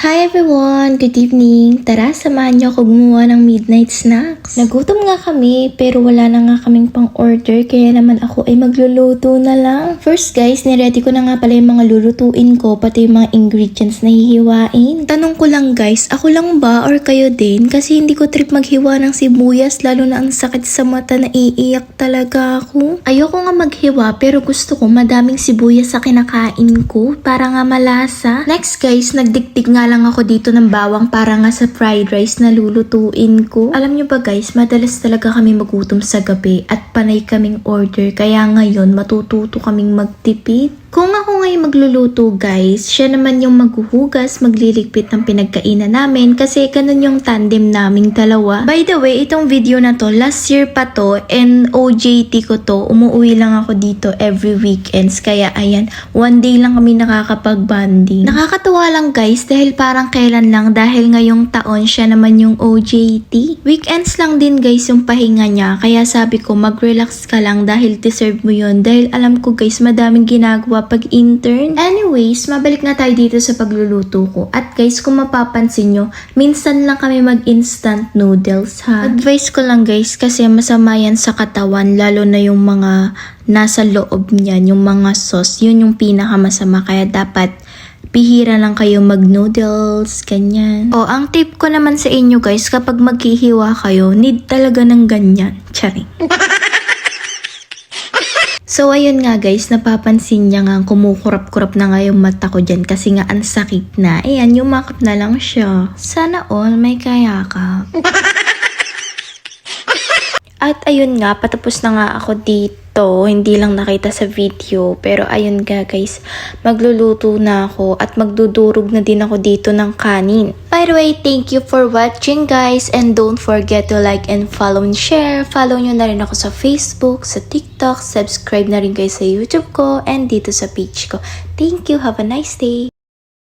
Hi everyone! Good evening! Tara, samahan niyo ako gumawa ng midnight snacks. Nagutom nga kami pero wala na nga kaming pang-order kaya naman ako ay magluluto na lang. First guys, niready ko na nga pala yung mga lulutuin ko pati yung mga ingredients na hihiwain. Tanong ko lang guys, ako lang ba or kayo din? Kasi hindi ko trip maghiwa ng sibuyas lalo na ang sakit sa mata na iiyak talaga ako. Ayoko nga maghiwa pero gusto ko madaming sibuyas sa kinakain ko para nga malasa. Next guys, nagdiktik nga lang ako dito ng bawang para nga sa fried rice na lulutuin ko. Alam nyo ba guys, madalas talaga kami magutom sa gabi at panay kaming order kaya ngayon matututo kaming magtipid. Kung ako ngayon magluluto guys, siya naman yung maghuhugas, magliligpit ng pinagkainan namin kasi ganun yung tandem naming dalawa. By the way, itong video na to, last year pa to and OJT ko to. Umuwi lang ako dito every weekends kaya ayan, one day lang kami nakakapag-bonding. Nakakatuwa lang guys dahil parang kailan lang dahil ngayong taon siya naman yung OJT. Weekends lang din guys yung pahinga niya kaya sabi ko mag-relax ka lang dahil deserve mo yun dahil alam ko guys madaming ginagawa pag-intern. Anyways, mabalik na tayo dito sa pagluluto ko. At guys, kung mapapansin nyo, minsan lang kami mag-instant noodles ha. Advice ko lang guys, kasi masama yan sa katawan, lalo na yung mga nasa loob niyan, yung mga sauce, yun yung pinakamasama. Kaya dapat bihira lang kayo mag-noodles, ganyan. O, ang tip ko naman sa inyo guys, kapag maghihiwa kayo, need talaga ng ganyan. Charing. So, ayun nga guys, napapansin niya nga kumukurap-kurap na nga yung mata ko dyan kasi nga ang sakit na. Ayan, yumakap na lang siya. Sana all may kayakap. At ayun nga, patapos na nga ako dito. Hindi lang nakita sa video. Pero ayun nga guys, magluluto na ako at magdudurog na din ako dito ng kanin. By the way, thank you for watching guys. And don't forget to like and follow and share. Follow nyo na rin ako sa Facebook, sa TikTok. Subscribe na rin kayo sa YouTube ko and dito sa page ko. Thank you. Have a nice day.